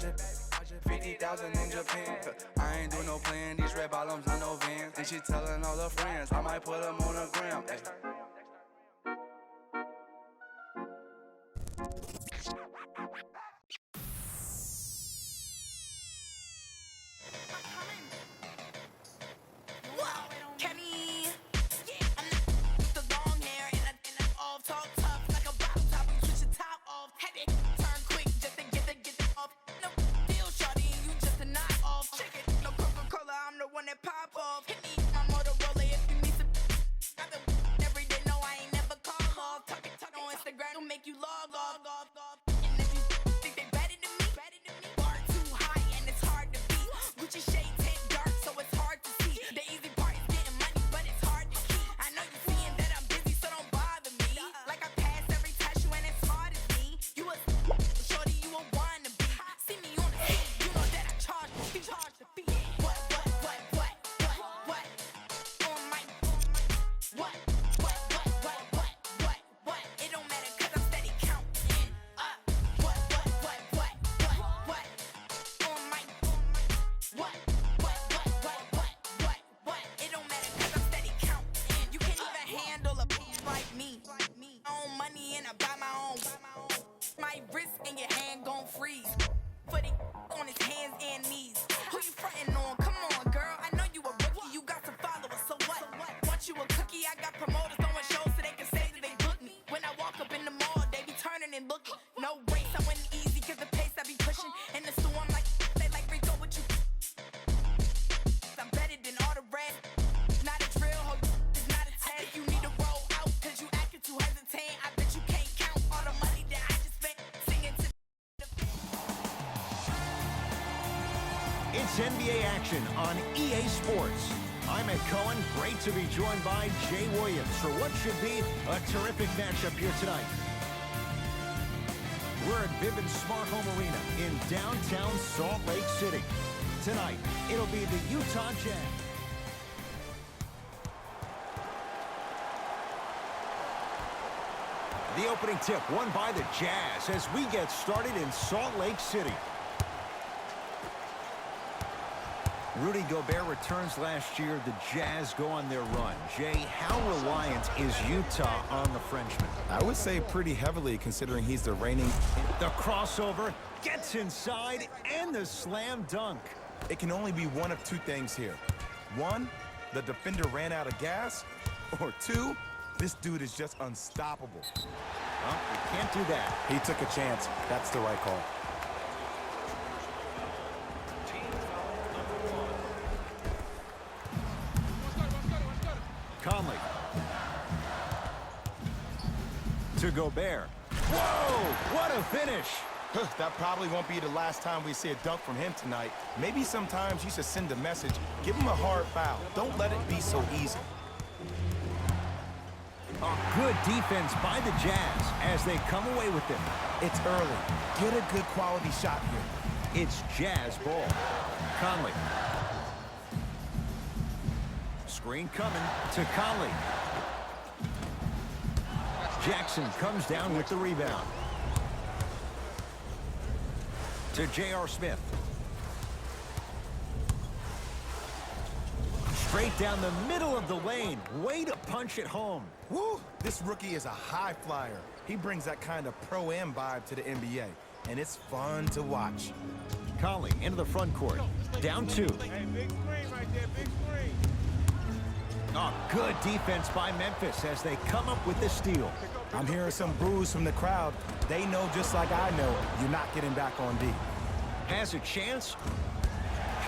watch it, 50,000 in Japan. I ain't do no plan, these red bottoms on no Vans. And she telling all her friends, I might put them on a gram. Ay. It's NBA action on EA Sports. I'm Ed Cohen. Great to be joined by Jay Williams for what should be a terrific matchup here tonight. We're at Vivint Smart Home Arena in downtown Salt Lake City. Tonight, it'll be the Utah Jazz. The opening tip won by the Jazz as we get started in Salt Lake City. Rudy Gobert returns last year. The Jazz go on their run. Jay, how reliant is Utah on the Frenchman? I would say pretty heavily, considering he's the reigning. The crossover gets inside and the slam dunk. It can only be one of two things here. One, the defender ran out of gas. Or two, this dude is just unstoppable. Well, you can't do that. He took a chance. That's the right call. Conley. To Gobert. Whoa! What a finish! That probably won't be the last time we see a dunk from him tonight. Maybe sometimes you should send a message. Give him a hard foul. Don't let it be so easy. A good defense by the Jazz as they come away with it. It's early. Get a good quality shot here. It's Jazz ball. Conley. Screen coming to Conley. Jackson comes down with the rebound. To J.R. Smith. Straight down the middle of the lane. Way to punch it home. Woo! This rookie is a high flyer. He brings that kind of pro-am vibe to the NBA, and it's fun to watch. Conley into the front court. Down two. Hey, big screen right there, big screen. Oh, good defense by Memphis as they come up with the steal. I'm hearing some boos from the crowd. They know just like I know, you're not getting back on D. Has a chance.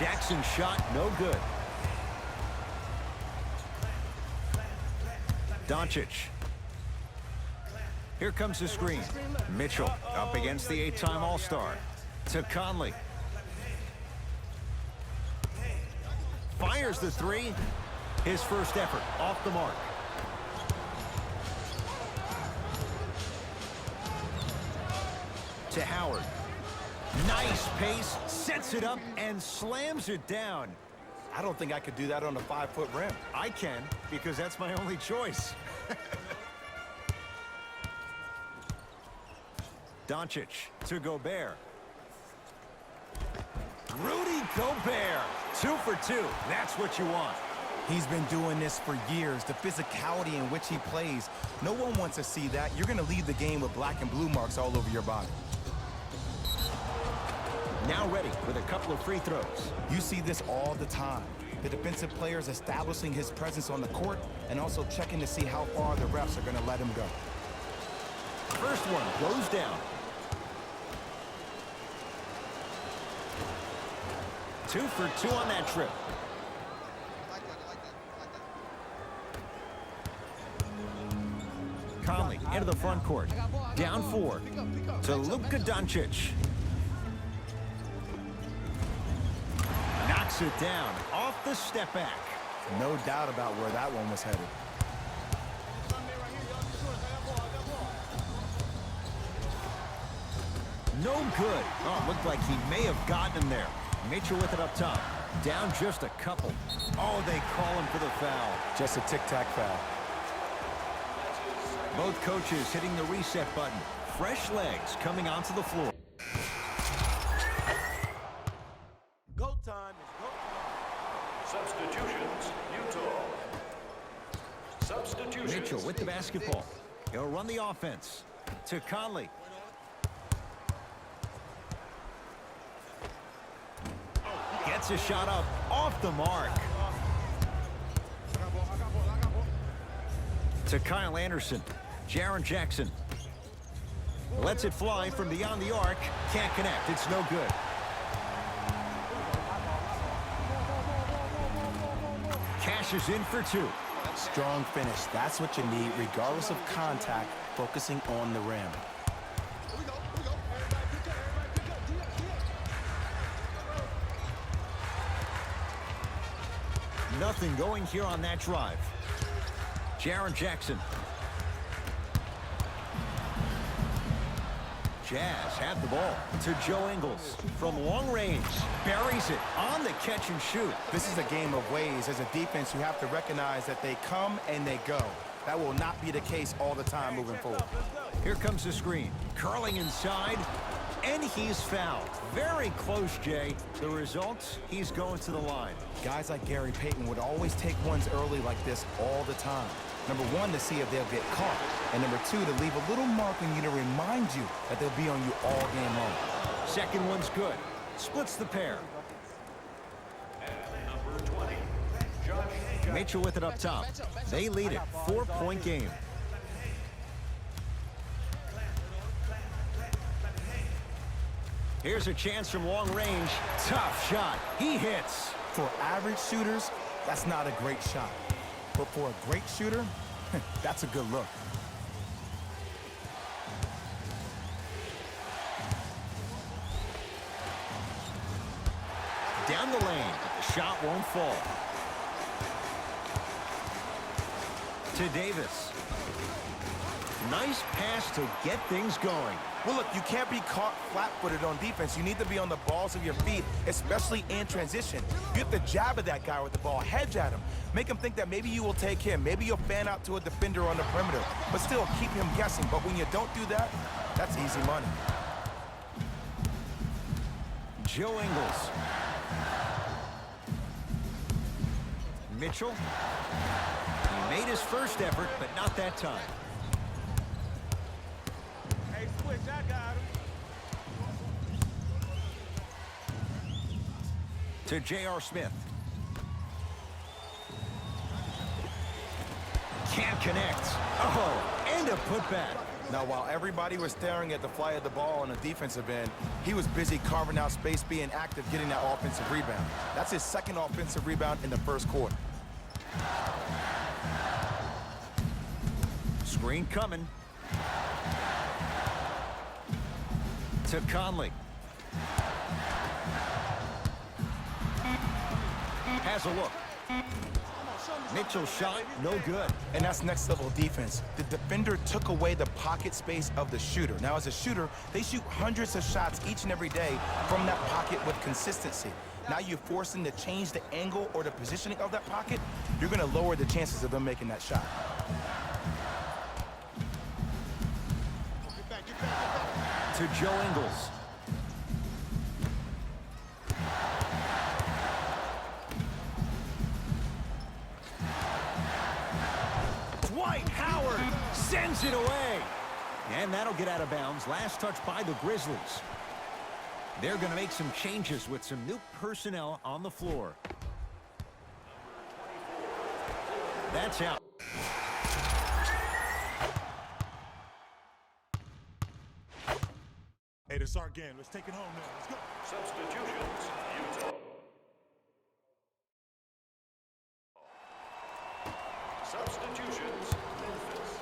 Jackson's shot, no good. Doncic. Here comes the screen. Mitchell up against the 8-time All-Star. To Conley. Fires the three. His first effort off the mark. To Howard. Nice pace, sets it up, and slams it down. I don't think I could do that on a 5-foot rim. I can, because that's my only choice. Doncic to Gobert. Gobert, 2 for 2. That's what you want. He's been doing this for years. The physicality in which he plays. No one wants to see that. You're going to leave the game with black and blue marks all over your body. Now ready with a couple of free throws. You see this all the time. The defensive players establishing his presence on the court and also checking to see how far the refs are going to let him go. First one goes down. 2 for 2 on that trip. Conley into the front court. Down 4 to Luka Doncic. Knocks it down off the step back. No doubt about where that one was headed. No good. Oh, looked like he may have gotten him there. Mitchell with it up top. Down just a couple. Oh, they call him for the foul. Just a tic-tac foul. Both coaches hitting the reset button. Fresh legs coming onto the floor. Go time. Substitutions, Utah. Substitutions. Mitchell with the basketball. He'll run the offense. To Conley. Gets a shot up off the mark. To Kyle Anderson. Jaren Jackson. Lets it fly from beyond the arc. Can't connect. It's no good. Cashes in for 2. Strong finish. That's what you need, regardless of contact, focusing on the rim. Nothing going here on that drive. Jaren Jackson. Jazz have the ball to Joe Ingles from long range. Buries it on the catch and shoot. This is a game of ways. As a defense, you have to recognize that they come and they go. That will not be the case all the time moving forward. Here comes the screen. Curling inside, and he's fouled. Very close, Jay. The result, he's going to the line. Guys like Gary Payton would always take ones early like this all the time. Number 1, to see if they'll get caught. And number 2, to leave a little mark on you to remind you that they'll be on you all game long. Second one's good. Splits the pair. Number 20, Josh. Mitchell with it up top. They lead it. 4-point game. Here's a chance from long range. Tough shot. He hits. For average shooters, that's not a great shot. But for a great shooter, that's a good look. Down the lane. The shot won't fall. To Davis. Nice pass to get things going. Well, look, you can't be caught flat-footed on defense. You need to be on the balls of your feet, especially in transition. You have to jab at that guy with the ball, hedge at him. Make him think that maybe you will take him. Maybe you'll fan out to a defender on the perimeter, but still keep him guessing. But when you don't do that, that's easy money. Joe Ingles. Mitchell. He made his first effort, but not that time. Hey, switch, I got him. To J.R. Smith. Can't connect. Oh, and a putback. Now, while everybody was staring at the fly of the ball on the defensive end, he was busy carving out space, being active, getting that offensive rebound. That's his second offensive rebound in the first quarter. Screen coming. To Conley. Has a look. Mitchell's shot, no good. And that's next level defense. The defender took away the pocket space of the shooter. Now, as a shooter, they shoot hundreds of shots each and every day from that pocket with consistency. Now you force them to change the angle or the positioning of that pocket, you're going to lower the chances of them making that shot. To Joe Ingles. Throws it away. And that'll get out of bounds. Last touch by the Grizzlies. They're going to make some changes with some new personnel on the floor. That's out. Hey, this is our game. Let's take it home now. Let's go. Substitutions, Utah. Substitutions, Memphis.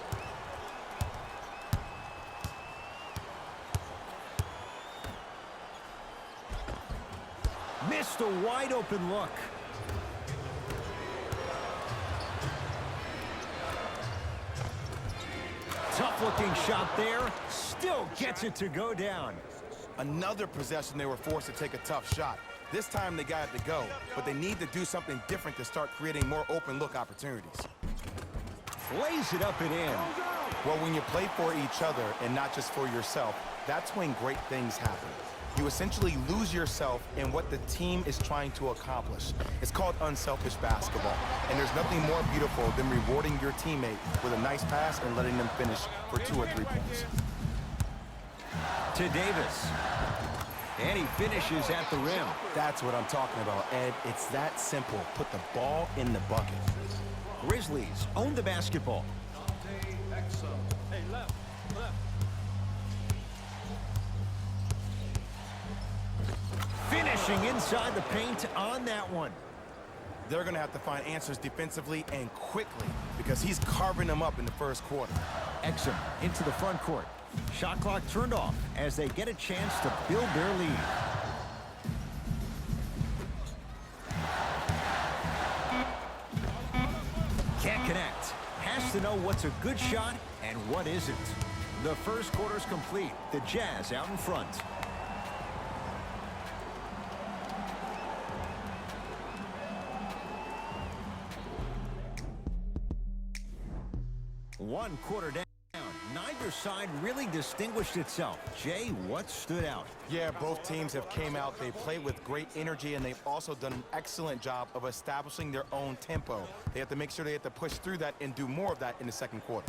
Missed a wide open look. Tough looking shot there. Still gets it to go down. Another possession they were forced to take a tough shot. This time they got it to go, but they need to do something different to start creating more open look opportunities. Plays it up and in. Well, when you play for each other and not just for yourself, that's when great things happen. You essentially lose yourself in what the team is trying to accomplish. It's called unselfish basketball, and there's nothing more beautiful than rewarding your teammate with a nice pass and letting them finish for 2 or 3 points. To Davis. And he finishes at the rim. That's what I'm talking about, Ed. It's that simple. Put the ball in the bucket. Grizzlies own the basketball. Hey, left. Finishing inside the paint on that one. They're going to have to find answers defensively and quickly because he's carving them up in the first quarter. Exum into the front court. Shot clock turned off as they get a chance to build their lead. Can't connect. Has to know what's a good shot and what isn't. The first quarter's complete. The Jazz out in front. One quarter down. Neither side really distinguished itself. Jay, what stood out? Yeah, both teams have came out. They played with great energy, and they've also done an excellent job of establishing their own tempo. They have to make sure they have to push through that and do more of that in the second quarter.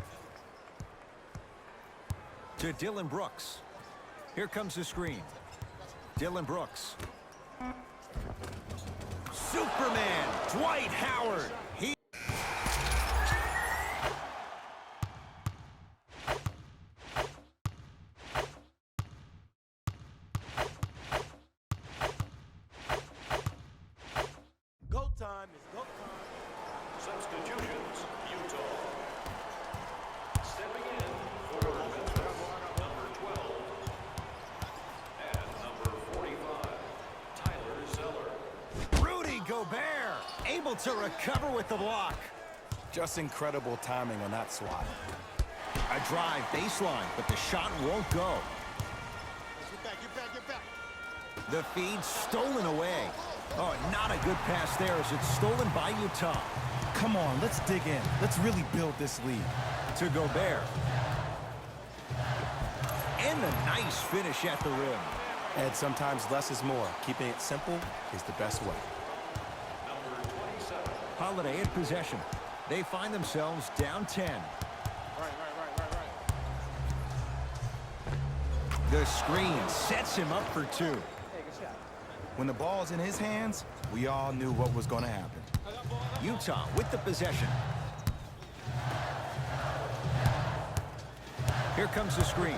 To Dylan Brooks. Here comes the screen. Dylan Brooks. Superman, Dwight Howard. He Go time is go time. Substitutions, Utah. Stepping in for Memphis, number 12. And number 45, Tyler Zeller. Rudy Gobert able to recover with the block. Just incredible timing on that swat. A drive baseline, but the shot won't go. Get back. The feed stolen away. Oh, not a good pass there as it's stolen by Utah. Come on, let's dig in. Let's really build this lead. To Gobert. And a nice finish at the rim. Ed, sometimes less is more. Keeping it simple is the best way. Number 27. Holiday in possession. They find themselves down 10. Right. The screen sets him up for 2. When the ball's in his hands, we all knew what was going to happen. Utah with the possession. Here comes the screen.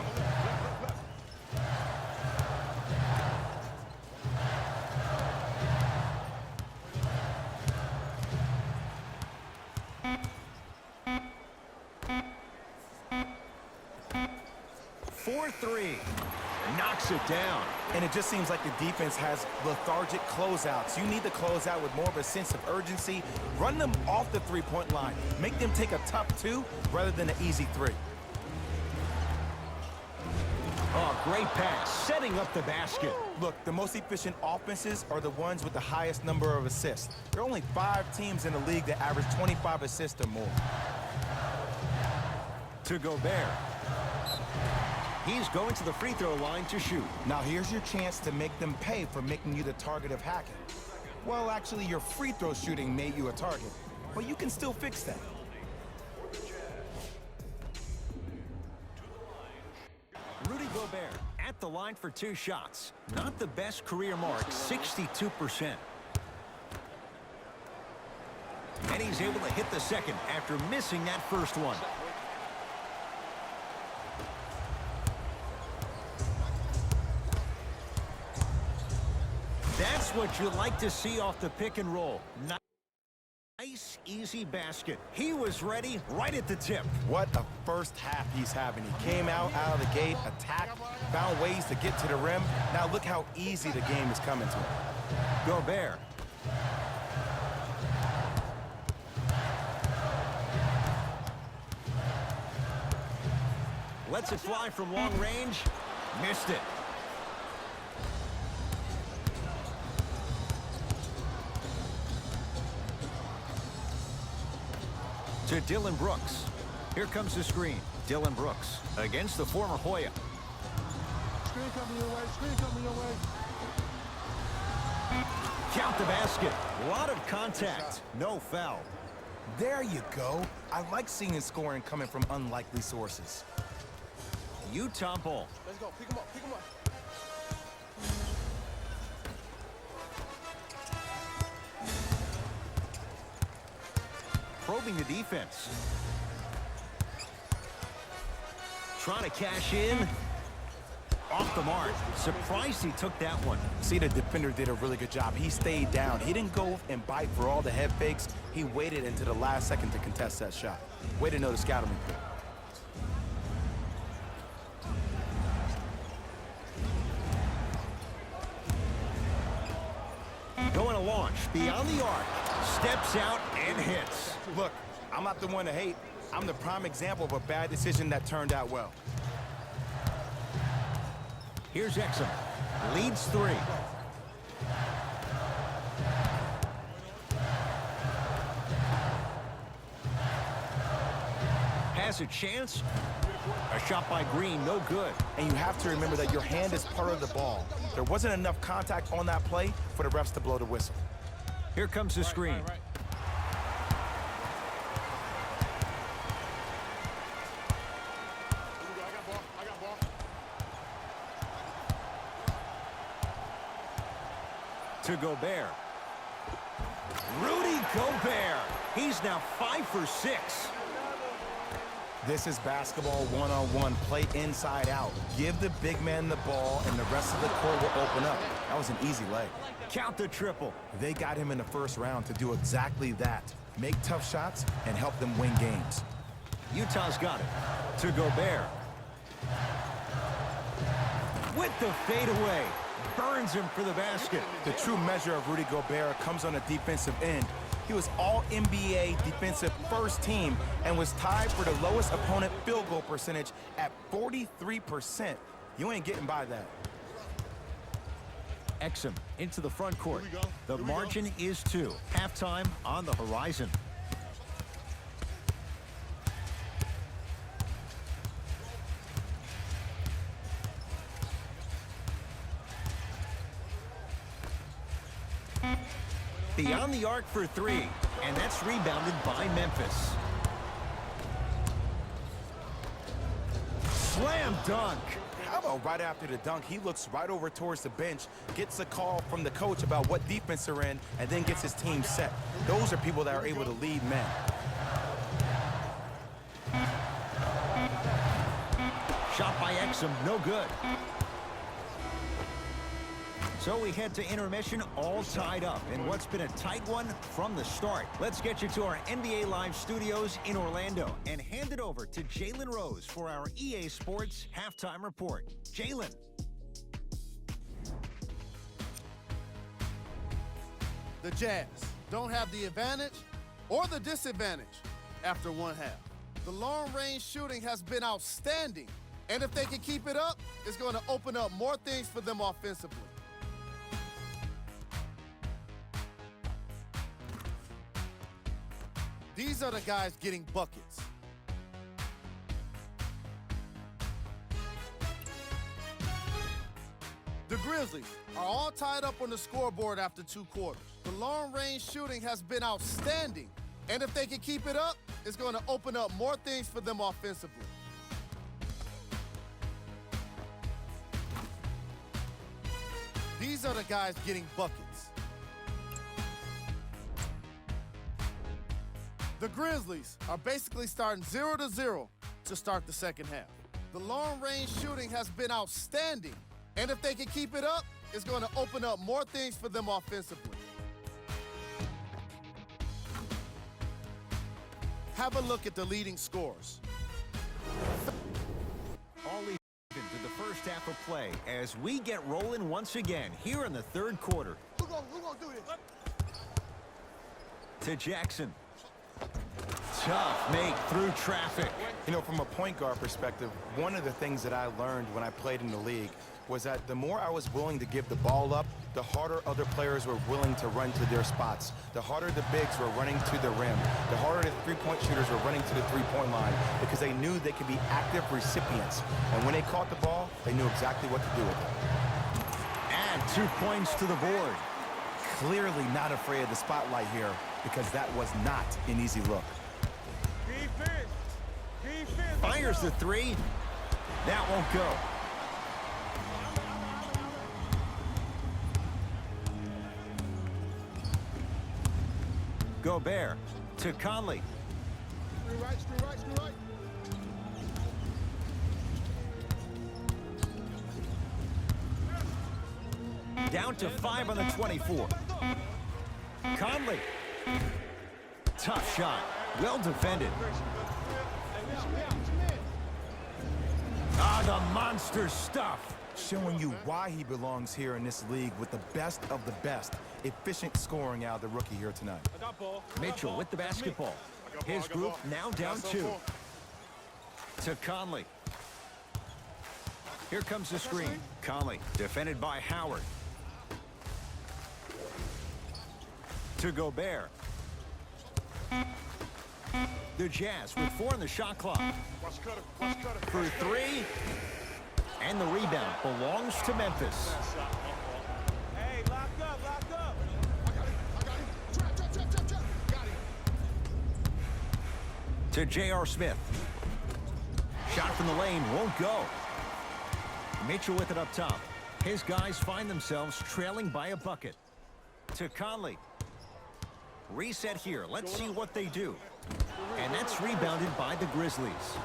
For 3. Knocks it down. And it just seems like the defense has lethargic closeouts. You need to close out with more of a sense of urgency. Run them off the three-point line. Make them take a tough 2 rather than an easy 3. Oh, great pass. Setting up the basket. Look, the most efficient offenses are the ones with the highest number of assists. There are only 5 teams in the league that average 25 assists or more. To Gobert. He's going to the free throw line to shoot. Now here's your chance to make them pay for making you the target of hacking. Well, actually, your free throw shooting made you a target, but you can still fix that. at the line for 2 shots. Not the best career mark, 62%. And he's able to hit the second after missing that first one. That's what you like to see off the pick and roll. Nice, easy basket. He was ready right at the tip. What a first half he's having. He came out of the gate, attacked, found ways to get to the rim. Now look how easy the game is coming to him. Gobert. Lets it fly from long range. Missed it. To Dylan Brooks. Here comes the screen. Dylan Brooks against the former Hoya. Screen coming your way. Screen coming your way. Count the basket. A lot of contact. No foul. There you go. I like seeing scoring coming from unlikely sources. Utah ball. Let's go. Pick him up. Pick him up. Probing the defense. Trying to cash in. Off the mark. Surprised he took that one. See, the defender did a really good job. He stayed down. He didn't go and bite for all the head fakes. He waited until the last second to contest that shot. Way to know the scouting report. Going to launch beyond the arc. Steps out and hits. Look, I'm not the one to hate. I'm the prime example of a bad decision that turned out well. Here's Exum. Leads 3. Has a chance. A shot by Green, no good. And you have to remember that your hand is part of the ball. There wasn't enough contact on that play for the refs to blow the whistle. Here comes the screen. Right. I got ball. To Gobert. Rudy Gobert. He's now 5 for 6. This is basketball one-on-one. Play inside out. Give the big man the ball, and the rest of the court will open up. That was an easy leg. Count the triple. They got him in the first round to do exactly that. Make tough shots and help them win games. Utah's got it. To Gobert. With the fadeaway. Burns him for the basket. The true measure of Rudy Gobert comes on the defensive end. He was all-NBA defensive first team and was tied for the lowest opponent field goal percentage at 43%. You ain't getting by that. Exum into the front court. Here we go. The Here we margin is 2. Halftime on the horizon. Beyond the arc for 3, and that's rebounded by Memphis. Slam dunk. How about right after the dunk, he looks right over towards the bench, gets a call from the coach about what defense they're in, and then gets his team set. Those are people that are able to lead men. Shot by Exum, no good. So we head to intermission all tied up in what's been a tight one from the start. Let's get you to our NBA Live studios in Orlando and hand it over to Jalen Rose for our EA Sports Halftime Report. Jalen. The Jazz don't have the advantage or the disadvantage after one half. The long-range shooting has been outstanding, and if they can keep it up, it's going to open up more things for them offensively. These are the guys getting buckets. The Grizzlies are all tied up on the scoreboard after 2 quarters. The long-range shooting has been outstanding, and if they can keep it up, it's going to open up more things for them offensively. These are the guys getting buckets. The Grizzlies are basically starting 0-0 to start the second half. The long-range shooting has been outstanding, and if they can keep it up, it's going to open up more things for them offensively. Have a look at the leading scores. All even to the first half of play as we get rolling once again here in the third quarter. Who gonna do this? To Jackson. Tough make through traffic. You know, from a point guard perspective, one of the things that I learned when I played in the league was that the more I was willing to give the ball up, the harder other players were willing to run to their spots. The harder the bigs were running to the rim. The harder the three-point shooters were running to the three-point line because they knew they could be active recipients. And when they caught the ball, they knew exactly what to do with it. Add 2 points to the board. Clearly not afraid of the spotlight here because that was not an easy look. Defense. Defense. Fires the three. That won't go. Gobert to Conley. Screen right, screen right, screen right. Down to 5 on the 24. Conley. Tough shot. Well defended. Ah, the monster stuff. Showing you why he belongs here in this league with the best of the best. Efficient scoring out of the rookie here tonight. Mitchell with the basketball. His group now down 2. To Conley. Here comes the screen. Conley defended by Howard. To Gobert. The Jazz with 4 on the shot clock. For 3. And the rebound belongs to Memphis. Hey, lock up, lock up. I got him. Trap. Got him. To J.R. Smith. Shot from the lane won't go. Mitchell with it up top. His guys find themselves trailing by a bucket. To Conley. Reset here. Let's see what they do. And that's rebounded by the Grizzlies.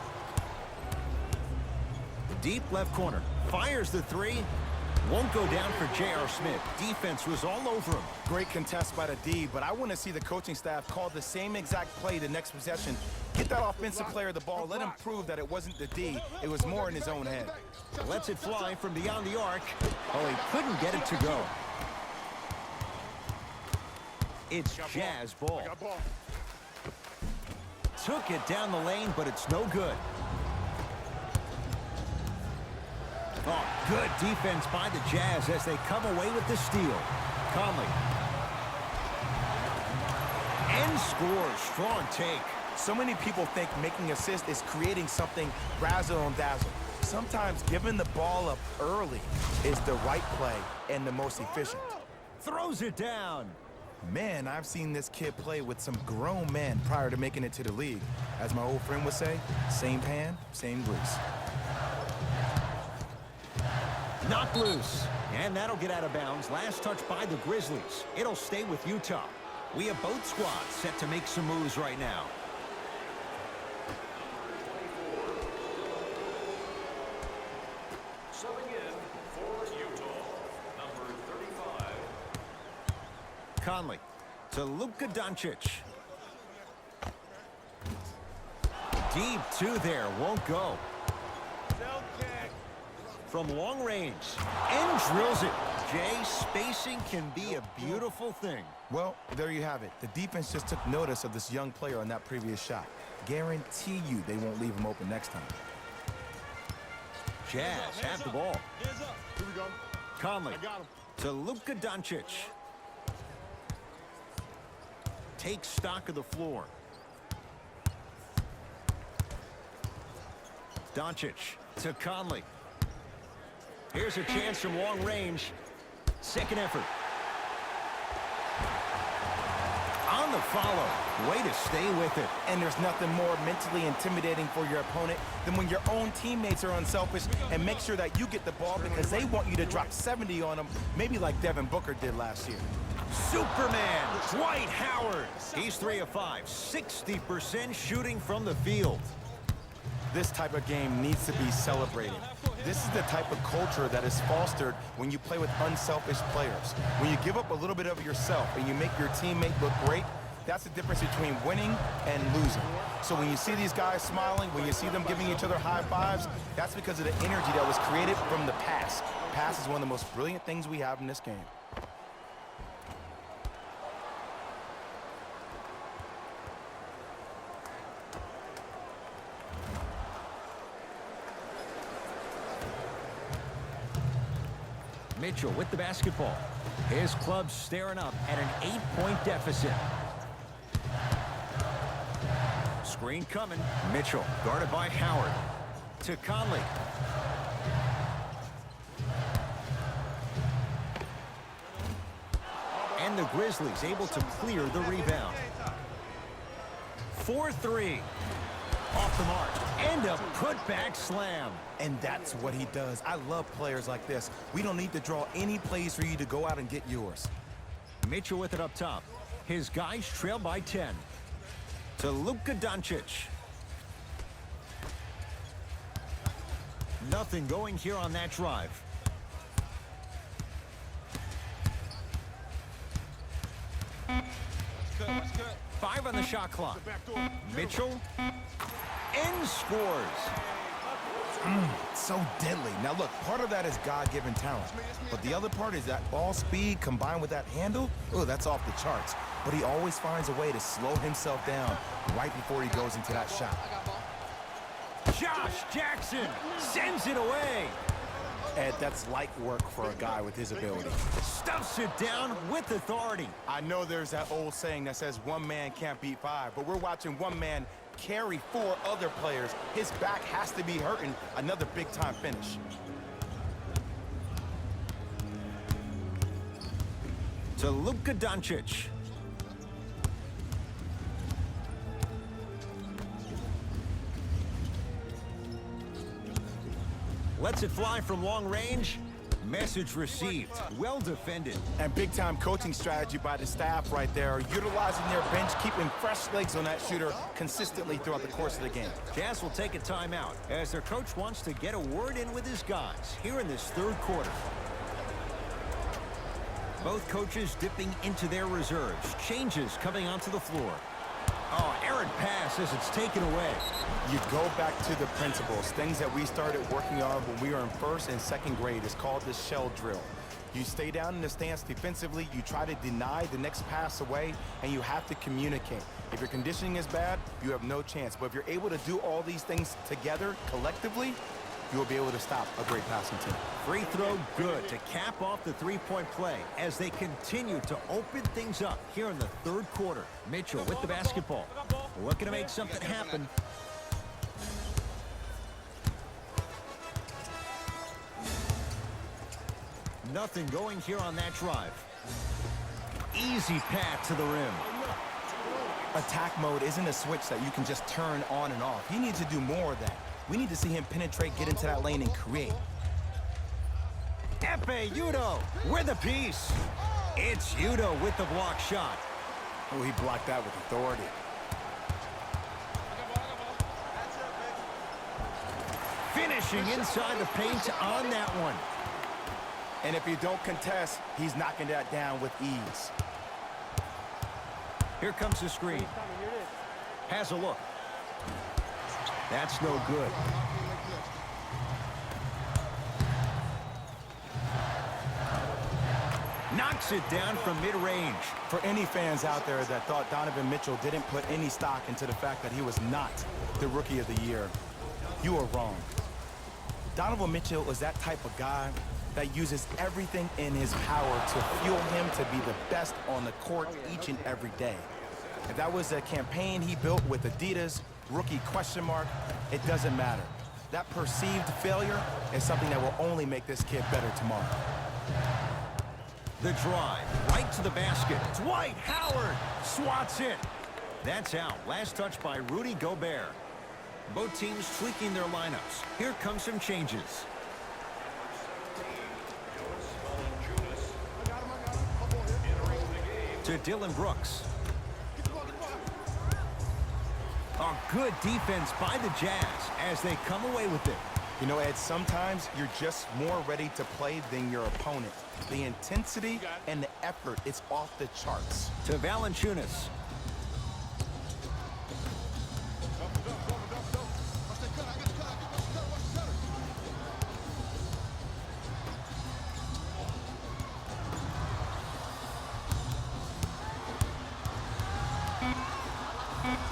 Deep left corner. Fires the 3. Won't go down for J.R. Smith. Defense was all over him. Great contest by the D, but I want to see the coaching staff call the same exact play the next possession. Get that offensive player the ball. Let him prove that it wasn't the D. It was more in his own head. Lets it fly from beyond the arc. Oh, he couldn't get it to go. It's Jazz ball. Took it down the lane, but it's no good. Oh, good defense by the Jazz as they come away with the steal. Conley. And scores. Strong take. So many people think making assists is creating something razzle and dazzle. Sometimes giving the ball up early is the right play and the most efficient. Throws it down. Man, I've seen this kid play with some grown men prior to making it to the league. As my old friend would say, same pan, same grease. Knocked loose. And that'll get out of bounds. Last touch by the Grizzlies. It'll stay with Utah. We have both squads set to make some moves right now. Subbing in for Utah, number 35. Conley to Luka Doncic. Deep 2 there. Won't go. From long range. And drills it. Jay, spacing can be a beautiful thing. Well, there you have it. The defense just took notice of this young player on that previous shot. Guarantee you they won't leave him open next time. Jazz have the ball. Hands up. Here we go. Conley I got him. to Luka Doncic. Takes stock of the floor. Doncic to Conley. Here's a chance from long range. Second effort. On the follow. Way to stay with it. And there's nothing more mentally intimidating for your opponent than when your own teammates are unselfish and make sure that you get the ball because they want you to drop 70 on them, maybe like Devin Booker did last year. Superman, Dwight Howard. He's 3 of 5, 60% shooting from the field. This type of game needs to be celebrated. This is the type of culture that is fostered when you play with unselfish players. When you give up a little bit of yourself and you make your teammate look great, that's the difference between winning and losing. So when you see these guys smiling, when you see them giving each other high fives, that's because of the energy that was created from the pass. Pass is one of the most brilliant things we have in this game. Mitchell with the basketball. His club staring up at an 8-point deficit. Screen coming. Mitchell guarded by Howard. To Conley. And the Grizzlies able to clear the rebound. 4-3. Off the mark. And a putback slam. And that's what he does. I love players like this. We don't need to draw any plays for you to go out and get yours. Mitchell with it up top. His guys trail by 10. To Luka Doncic. Nothing going here on that drive. That's good. 5 on the shot clock. Mitchell. And scores. So deadly. Now look, part of that is God-given talent. But the other part is that ball speed combined with that handle. Oh, that's off the charts. But he always finds a way to slow himself down right before he goes into that shot. Josh Jackson sends it away. Ed, that's light work for a guy with his ability. Stuffs it down with authority. I know there's that old saying that says one man can't beat 5, but we're watching one man carry 4 other players. His back has to be hurting. Another big-time finish. To Luka Doncic. Lets it fly from long range. Message received. Well defended. And big-time coaching strategy by the staff right there, utilizing their bench, keeping fresh legs on that shooter consistently throughout the course of the game. Jazz will take a timeout as their coach wants to get a word in with his guys here in this 3rd quarter. Both coaches dipping into their reserves. Changes coming onto the floor. Oh, errant pass as it's taken away. You go back to the principles, things that we started working on when we were in 1st and 2nd grade. It's called the shell drill. You stay down in the stance defensively, you try to deny the next pass away, and you have to communicate. If your conditioning is bad, you have no chance. But if you're able to do all these things together, collectively, you will be able to stop a great passing team. Free throw good to cap off the 3-point play as they continue to open things up here in the 3rd quarter. Mitchell with the basketball. Looking to make something happen. Nothing going here on that drive. Easy path to the rim. Attack mode isn't a switch that you can just turn on and off. He needs to do more of that. We need to see him penetrate, get into that lane, and create. Epe Udoh with a piece. It's Udoh with the block shot. Oh, he blocked that with authority. Finishing inside the paint on that one. And if you don't contest, he's knocking that down with ease. Here comes the screen. Has a look. That's no good. Knocks it down from mid-range. For any fans out there that thought Donovan Mitchell didn't put any stock into the fact that he was not the Rookie of the Year, you are wrong. Donovan Mitchell is that type of guy that uses everything in his power to fuel him to be the best on the court each and every day. If that was a campaign he built with Adidas, rookie question mark, it doesn't matter. That perceived failure is something that will only make this kid better tomorrow. The drive, right to the basket. Dwight Howard swats it. That's out. Last touch by Rudy Gobert. Both teams tweaking their lineups. Here come some changes. To Dylan Brooks. A good defense by the Jazz as they come away with it. You know, Ed, sometimes you're just more ready to play than your opponent. The intensity and the effort, it's off the charts. To Valanciunas.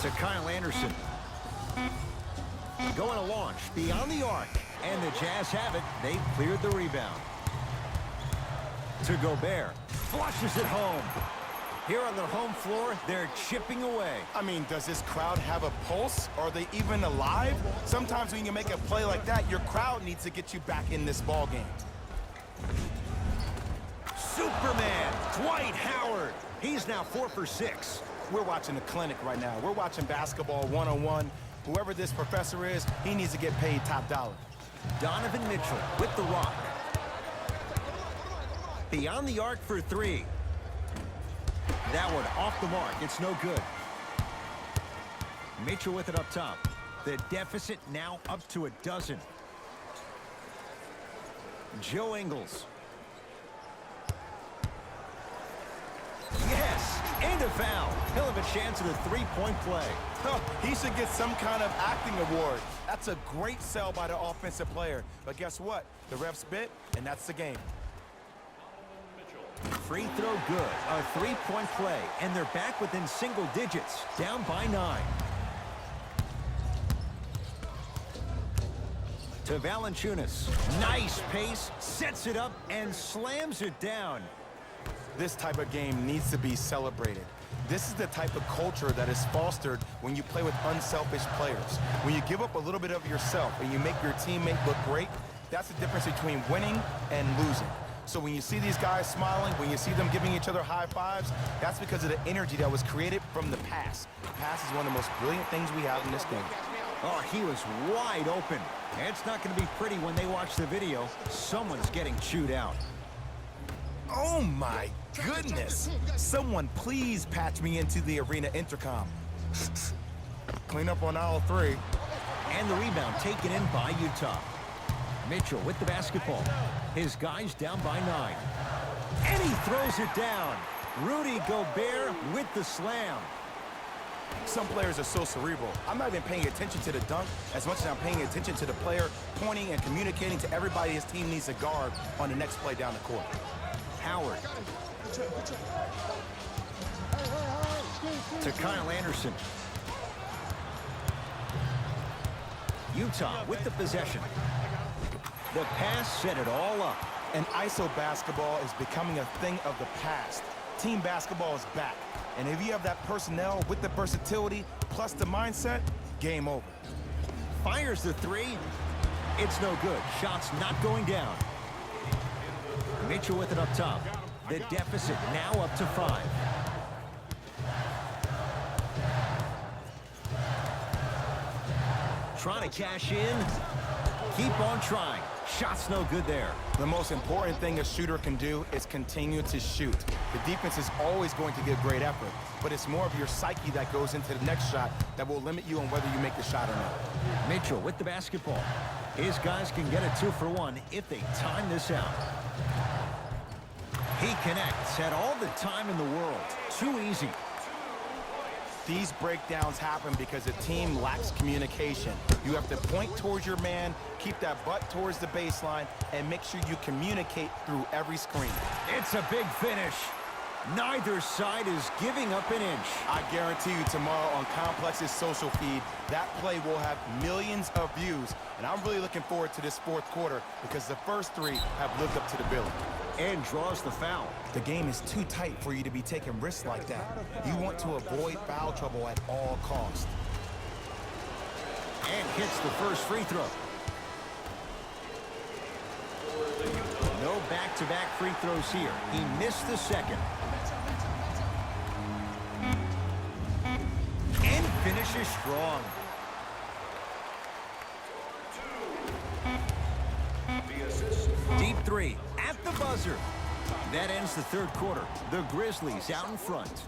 To Kyle Anderson. Going to launch beyond the arc. And the Jazz have it. They've cleared the rebound. To Gobert. Flushes it home. Here on their home floor, they're chipping away. I mean, does this crowd have a pulse? Are they even alive? Sometimes when you make a play like that, your crowd needs to get you back in this ball game. Superman, Dwight Howard. He's now 4 for 6. We're watching a clinic right now. We're watching basketball 101. Whoever this professor is, he needs to get paid top dollar. Donovan Mitchell with the rock. Beyond the arc for 3. That one off the mark. It's no good. Mitchell with it up top. The deficit now up to a dozen. Joe Ingles. Yes, and a foul. He'll have a chance at a three-point play. Huh, he should get some kind of acting award. That's a great sell by the offensive player. But guess what? The refs bit, and that's the game. Free throw good. A three-point play, and they're back within single digits, down by 9. To Valanciunas. Nice pace, sets it up, and slams it down. This type of game needs to be celebrated. This is the type of culture that is fostered when you play with unselfish players. When you give up a little bit of yourself and you make your teammate look great, that's the difference between winning and losing. So when you see these guys smiling, when you see them giving each other high fives, that's because of the energy that was created from the pass. The pass is one of the most brilliant things we have in this game. Oh, he was wide open. It's not going to be pretty when they watch the video. Someone's getting chewed out. Oh my goodness. Someone please patch me into the arena intercom. Clean up on aisle 3. And the rebound taken in by Utah. Mitchell with the basketball. His guys down by 9. And he throws it down. Rudy Gobert with the slam. Some players are so cerebral. I'm not even paying attention to the dunk as much as I'm paying attention to the player pointing and communicating to everybody his team needs to guard on the next play down the court. Howard. To Kyle Anderson. Utah with the possession. The pass set it all up. And ISO basketball is becoming a thing of the past. Team basketball is back. And if you have that personnel with the versatility plus the mindset, game over. Fires the 3. It's no good. Shots not going down. Mitchell with it up top. The deficit now up to 5. Trying to cash in. Keep on trying. Shot's no good there. The most important thing a shooter can do is continue to shoot. The defense is always going to give great effort, but it's more of your psyche that goes into the next shot that will limit you on whether you make the shot or not. Mitchell with the basketball. His guys can get a 2-for-1 if they time this out. He connects, had all the time in the world. Too easy. These breakdowns happen because a team lacks communication. You have to point towards your man, keep that butt towards the baseline, and make sure you communicate through every screen. It's a big finish. Neither side is giving up an inch. I guarantee you tomorrow on Complex's social feed, that play will have millions of views. And I'm really looking forward to this fourth quarter because the first 3 have lived up to the billing. And draws the foul. The game is too tight for you to be taking risks like that. You want to avoid foul trouble at all costs. And hits the first free throw. No back-to-back free throws here. He missed the second. And finishes strong. Deep three at the buzzer. That ends the third quarter. The Grizzlies out in front.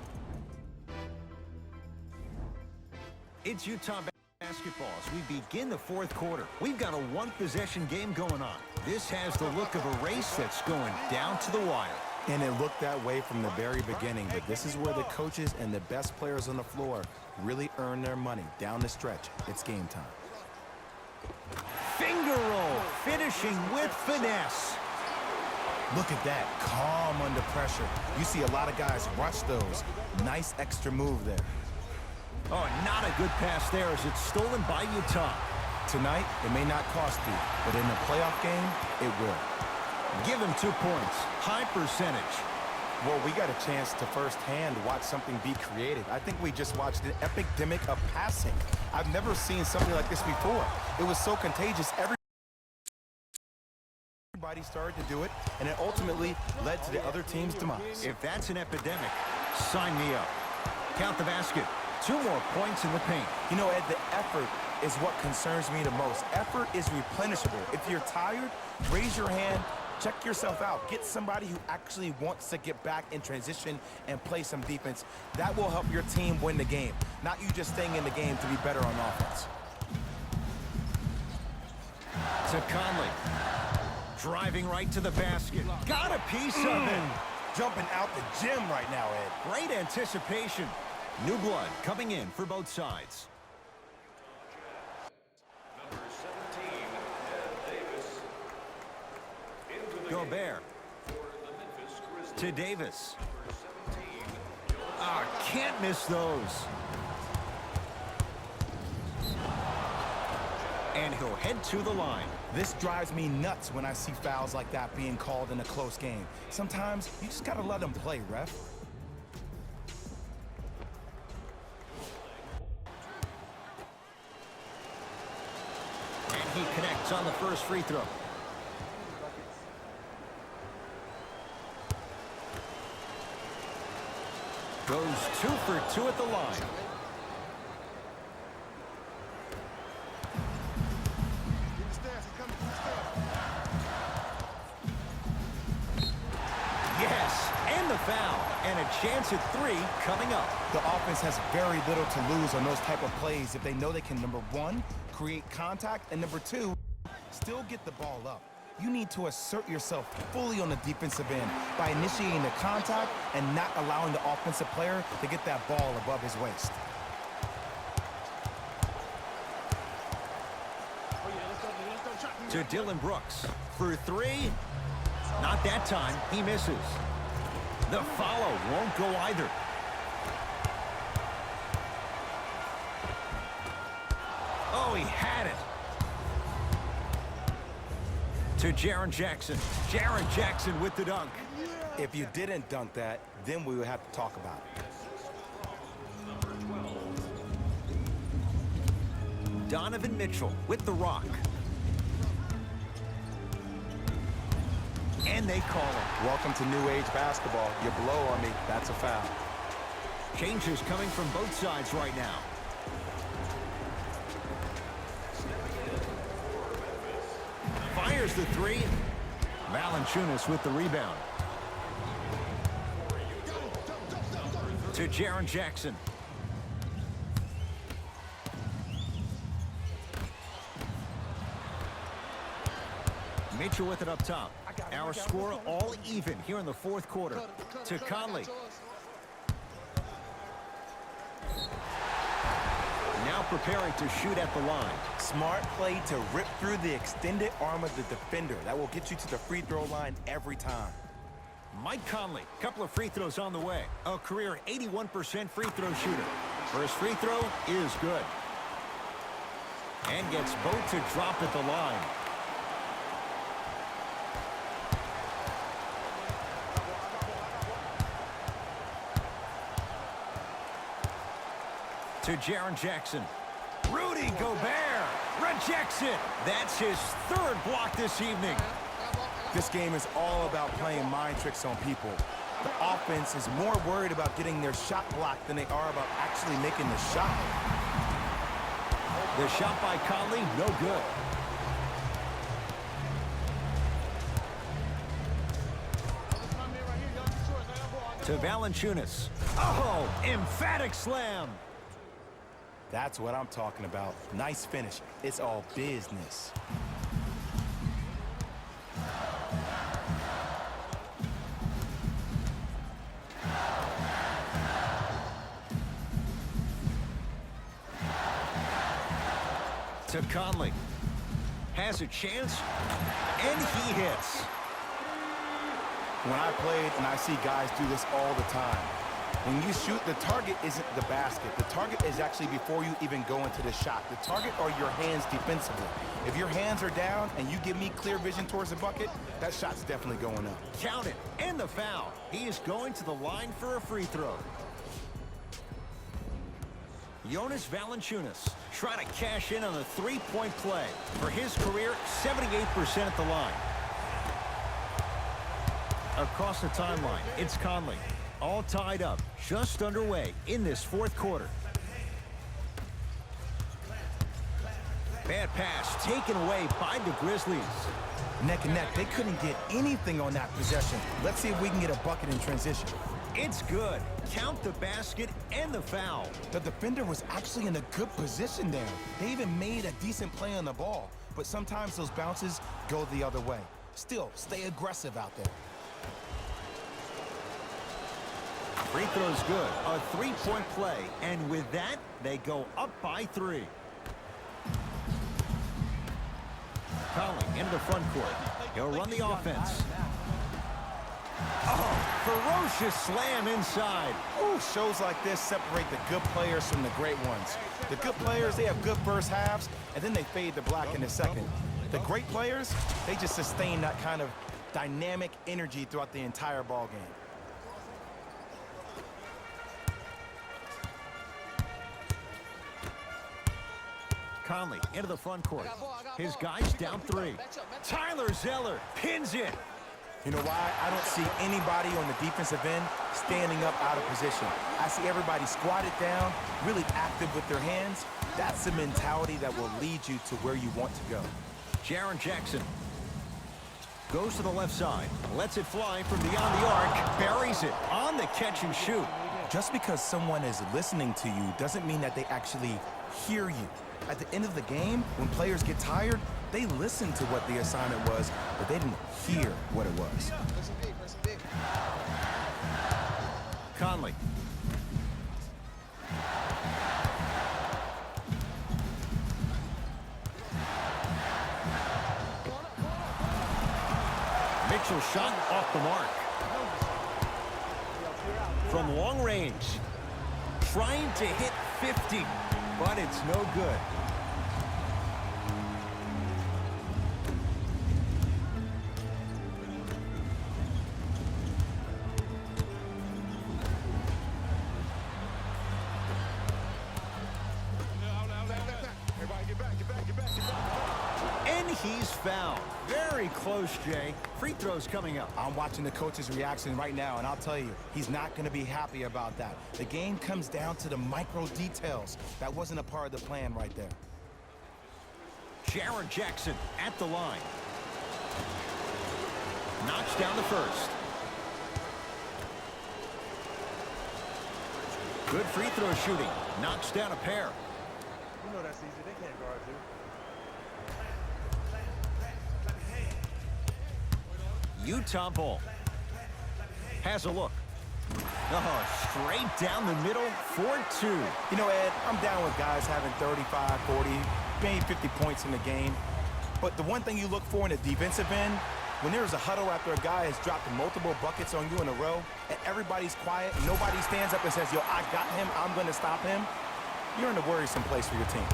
It's Utah basketball as we begin the fourth quarter. We've got a one-possession game going on. This has the look of a race that's going down to the wire. And it looked that way from the very beginning, but this is where the coaches and the best players on the floor really earn their money. Down the stretch, it's game time. Finger roll, finishing with finesse. Look at that, calm under pressure. You see a lot of guys rush those. Nice extra move there. Oh, not a good pass there as it's stolen by Utah. Tonight, it may not cost you, but in a playoff game, it will. Give him 2 points. High percentage. Well, we got a chance to firsthand watch something be created. I think we just watched an epidemic of passing. I've never seen something like this before. It was so contagious. Everybody started to do it, and it ultimately led to the other team's demise. If that's an epidemic, sign me up. Count the basket. 2 more points in the paint. You know, Ed, the effort is what concerns me the most. Effort is replenishable. If you're tired, raise your hand, check yourself out. Get somebody who actually wants to get back in transition and play some defense. That will help your team win the game, not you just staying in the game to be better on offense. To Conley. Driving right to the basket. Got a piece of it. Jumping out the gym right now, Ed. Great anticipation. New blood coming in for both sides. Number 17, Ed Davis. Into the Gobert game for the Memphis Grizzlies. to Davis. Number 17, Can't miss those. And he'll head to the line. This drives me nuts when I see fouls like that being called in a close game. Sometimes you just gotta let them play, ref. And he connects on the first free throw. Goes 2 for 2 at the line. Yes, and the foul. And a chance at 3 coming up. The offense has very little to lose on those type of plays if they know they can, number 1, create contact, and number 2, still get the ball up. You need to assert yourself fully on the defensive end by initiating the contact and not allowing the offensive player to get that ball above his waist. To Dylan Brooks for 3. Not that time. He misses. The follow won't go either. Oh, he had it. To Jaren Jackson. Jaren Jackson with the dunk. If you didn't dunk that, then we would have to talk about it. Donovan Mitchell with the rock. And they call it. Welcome to new age basketball. You blow on me, that's a foul. Changes coming from both sides right now. Fires the 3. Valanciunas with the rebound. To Jaren Jackson. Mitchell with it up top. Our score all even here in the fourth quarter. To Conley. Now preparing to shoot at the line. Smart play to rip through the extended arm of the defender. That will get you to the free throw line every time. Mike Conley, couple of free throws on the way. A career 81% free throw shooter. First free throw is good. And gets both to drop at the line. To Jaren Jackson. Rudy Gobert rejects it. That's his 3rd block this evening. This game is all about playing mind tricks on people. The offense is more worried about getting their shot blocked than they are about actually making the shot. The shot by Conley, no good. To Valanciunas. Oh, emphatic slam. That's what I'm talking about. Nice finish. It's all business. To Conley. Has a chance, and he hits. When I played, and I see guys do this all the time, when you shoot, the target isn't the basket. The target is actually before you even go into the shot. The target are your hands defensively. If your hands are down and you give me clear vision towards the bucket, that shot's definitely going up. Count it, and the foul. He is going to the line for a free throw. Jonas Valanciunas trying to cash in on the three-point play. For his career, 78% at the line. Across the timeline, it's Conley. All tied up, just underway in this fourth quarter. Bad pass taken away by the Grizzlies. Neck and neck, they couldn't get anything on that possession. Let's see if we can get a bucket in transition. It's good. Count the basket and the foul. The defender was actually in a good position there. They even made a decent play on the ball, but sometimes those bounces go the other way. Still, stay aggressive out there. Free throw's good. A three-point play. And with that, they go up by 3. Conley into the front court. He'll run the offense. Oh, ferocious slam inside. Ooh, shows like this separate the good players from the great ones. The good players, they have good first halves, and then they fade to black in the second. The great players, they just sustain that kind of dynamic energy throughout the entire ball game. Conley into the front court. His guys down 3. Tyler Zeller pins it. You know why? I don't see anybody on the defensive end standing up out of position. I see everybody squatted down, really active with their hands. That's the mentality that will lead you to where you want to go. Jaren Jackson goes to the left side, lets it fly from beyond the arc, buries it on the catch and shoot. Just because someone is listening to you doesn't mean that they actually hear you. At the end of the game, when players get tired, they listen to what the assignment was, but they didn't hear what it was. Conley. Mitchell shot off the mark. From long range. Trying to hit 50, but it's no good. And he's fouled. Very close, Jay. Free throws coming up. I'm watching the coach's reaction right now, and I'll tell you, he's not going to be happy about that. The game comes down to the micro details. That wasn't a part of the plan right there. Jaren Jackson at the line. Knocks down the first. Good free throw shooting. Knocks down a pair. You know that's easy. They can't guard you. Utah ball. Has a look. Oh, straight down the middle for 2. You know, Ed, I'm down with guys having 35, 40, maybe 50 points in the game. But the one thing you look for in a defensive end, when there's a huddle after a guy has dropped multiple buckets on you in a row, and everybody's quiet, nobody stands up and says, yo, I got him, I'm going to stop him, you're in a worrisome place for your team.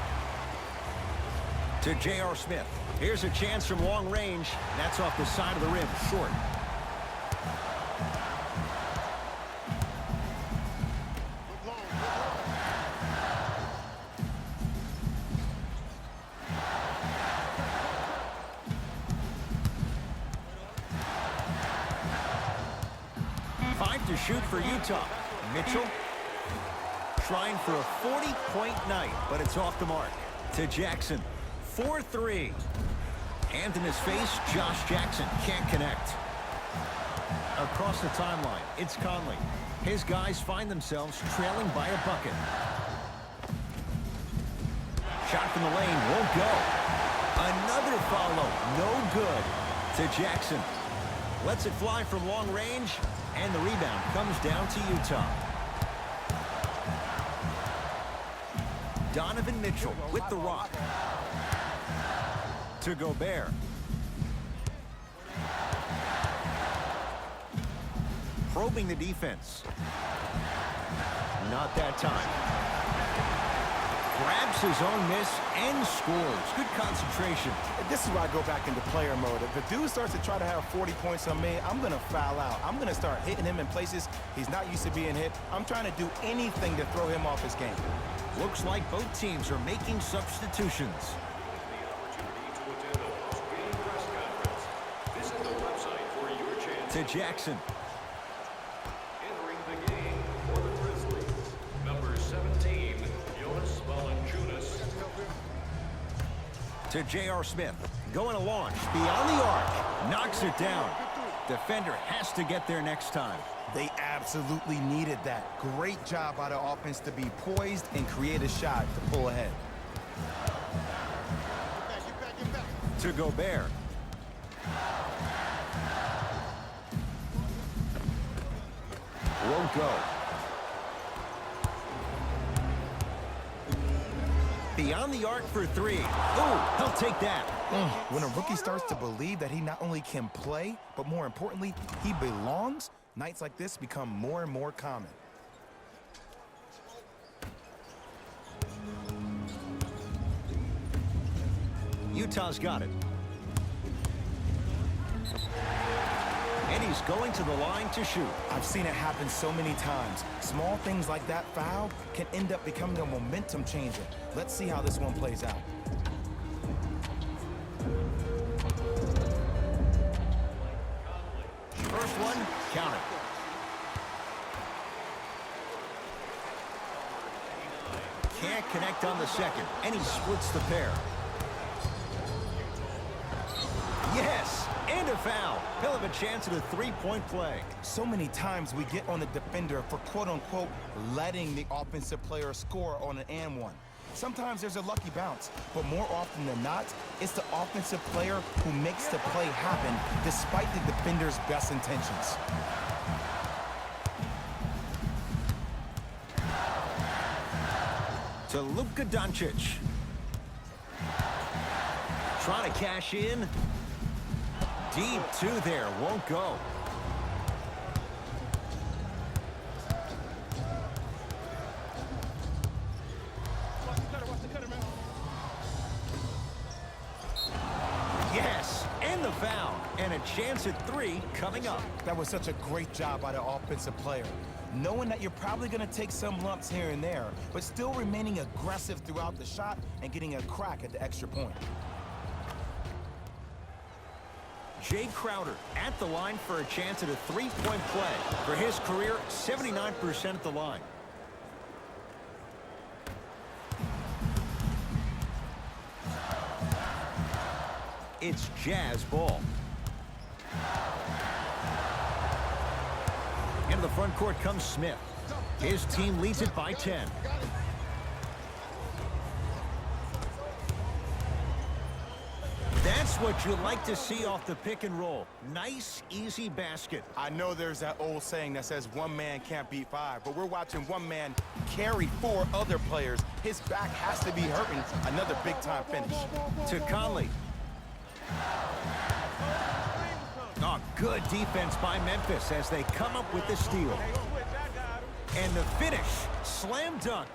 To J.R. Smith. Here's a chance from long range. That's off the side of the rim, short. to shoot for Utah. Mitchell trying for a 40-point night, but it's off the mark. To Jackson, 4-3. Hand in his face, Josh Jackson can't connect. Across the timeline, it's Conley. His guys find themselves trailing by a bucket. Shot from the lane won't go. Another follow, no good. To Jackson. Lets it fly from long range, and the rebound comes down to Utah. Donovan Mitchell with the rock. To Gobert. Probing the defense. Not that time. Grabs his own miss and scores. Good concentration. This is where I go back into player mode. If the dude starts to try to have 40 points on me, I'm going to foul out. I'm going to start hitting him in places he's not used to being hit. I'm trying to do anything to throw him off his game. Looks like both teams are making substitutions. To Jackson. Entering the game for the Grizzlies, number 17, Jonas Valanciunas. To J.R. Smith. Going to launch. Beyond the arc. Knocks it down. Defender has to get there next time. They absolutely needed that. Great job by the offense to be poised and create a shot to pull ahead. To Gobert. Won't go. Beyond the arc for three. Oh, he'll take that. When a rookie starts to believe that he not only can play, but more importantly, he belongs, nights like this become more and more common. Utah's got it. And he's going to the line to shoot. I've seen it happen so many times. Small things like that foul can end up becoming a momentum changer. Let's see how this one plays out. First one, count it. Can't connect on the second, and he splits the pair. Yes, and a foul. He'll have a chance at a three-point play. So many times we get on the defender for quote-unquote letting the offensive player score on an and one. Sometimes there's a lucky bounce, but more often than not, it's the offensive player who makes the play happen despite the defender's best intentions. To Luka Doncic. Trying to cash in. Deep two there, won't go. Yes, and the foul. And a chance at three coming up. That was such a great job by the offensive player. Knowing that you're probably going to take some lumps here and there, but still remaining aggressive throughout the shot and getting a crack at the extra point. Jay Crowder at the line for a chance at a three-point play. For his career, 79% at the line. It's Jazz ball. Into the front court comes Smith. His team leads it by 10. That's what you like to see off the pick and roll. Nice, easy basket. I know there's that old saying that says one man can't beat five, but we're watching one man carry four other players. His back has to be hurting. Another big-time finish. To Conley. Oh, good defense by Memphis as they come up with the steal. And the finish, slam dunk.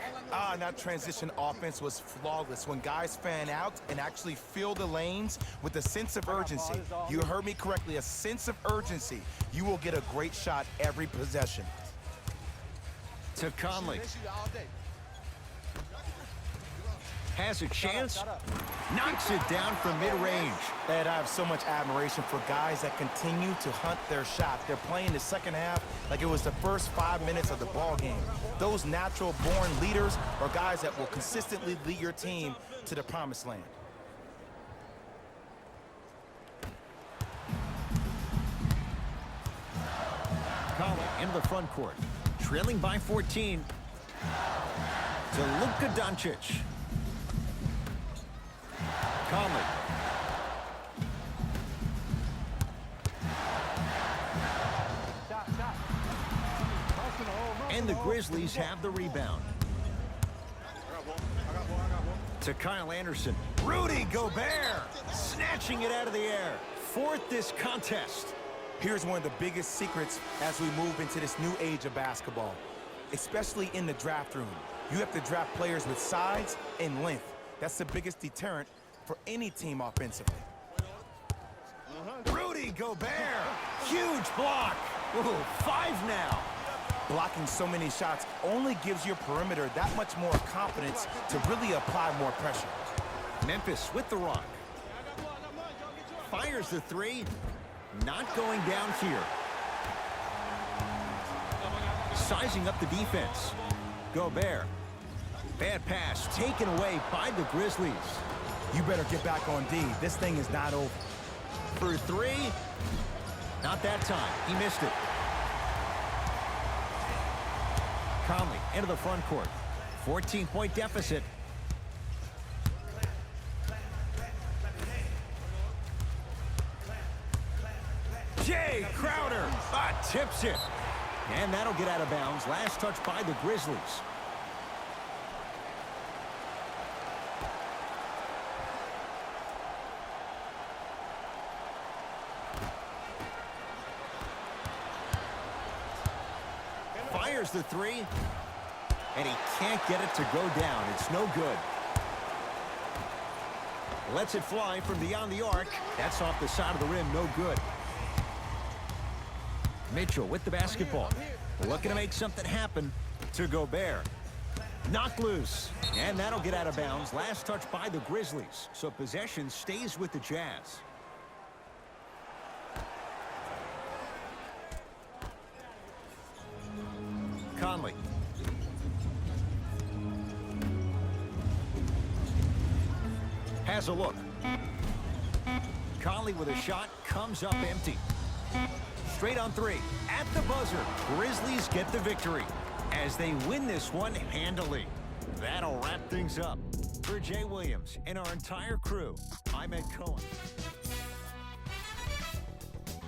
That transition offense was flawless when guys fan out and actually fill the lanes with a sense of urgency. You heard me correctly, a sense of urgency. You will get a great shot every possession. To Conley. has a chance, knocks it down from mid-range. Ed, I have so much admiration for guys that continue to hunt their shot. They're playing the second half like it was the first 5 minutes of the ball game. Those natural-born leaders are guys that will consistently lead your team to the promised land. Conley into the front court, trailing by 14 to Luka Doncic. Conley. And the Grizzlies have the rebound. To Kyle Anderson. Rudy Gobert snatching it out of the air. Fourth this contest. Here's one of the biggest secrets as we move into this new age of basketball, especially in the draft room. You have to draft players with size and length. That's the biggest deterrent for any team offensively. Rudy Gobert, huge block. Ooh, 5 now. Blocking so many shots only gives your perimeter that much more confidence to really apply more pressure. Memphis with the rock. Fires the 3. Not going down here. Sizing up the defense. Gobert. Bad pass taken away by the Grizzlies. You better get back on D. This thing is not over. For 3. Not that time. He missed it. Conley into the front court. 14-point deficit. Jay Crowder tips it. And that'll get out of bounds. Last touch by the Grizzlies. Fires the 3. And he can't get it to go down. It's no good. Lets it fly from beyond the arc. That's off the side of the rim. No good. Mitchell with the basketball. Looking to make something happen to Gobert. Knocked loose. And that'll get out of bounds. Last touch by the Grizzlies. So possession stays with the Jazz. Conley. Has a look. Conley with a shot. Comes up empty. Straight on 3. At the buzzer, Grizzlies get the victory as they win this one handily. That'll wrap things up. For Jay Williams and our entire crew, I'm Ed Cohen.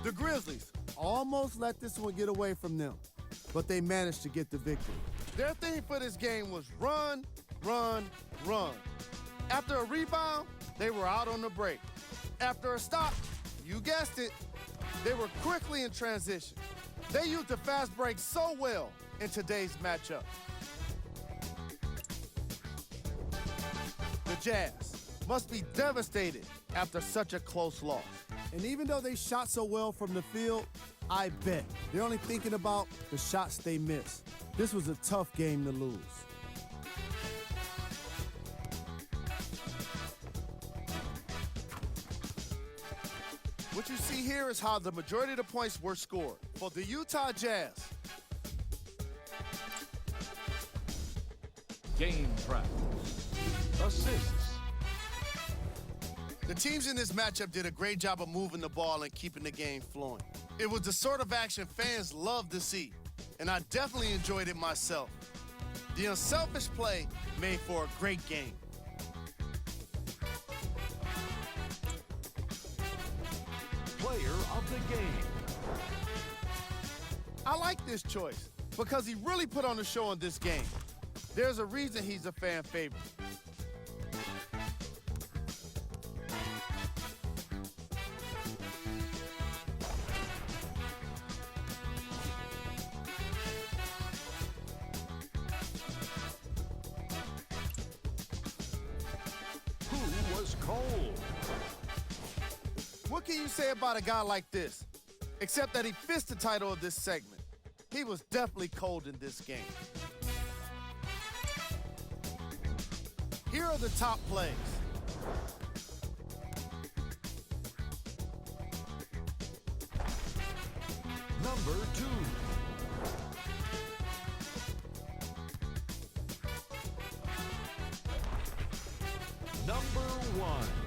The Grizzlies almost let this one get away from them, but they managed to get the victory. Their theme for this game was run, run, run. After a rebound, they were out on the break. After a stop, you guessed it, they were quickly in transition. They used the fast break so well in today's matchup. The Jazz must be devastated after such a close loss. And even though they shot so well from the field, I bet they're only thinking about the shots they missed. This was a tough game to lose. What you see here is how the majority of the points were scored. For the Utah Jazz, Game practice. Assists. the teams in this matchup did a great job of moving the ball and keeping the game flowing. It was the sort of action fans love to see, and I definitely enjoyed it myself. The unselfish play made for a great game. Player of the game. I like this choice because he really put on the show in this game. There's a reason he's a fan favorite. Who was cold? What can you say about a guy like this? Except that he fits the title of this segment. He was definitely cold in this game. Here are the top plays. Number 2. Number 1.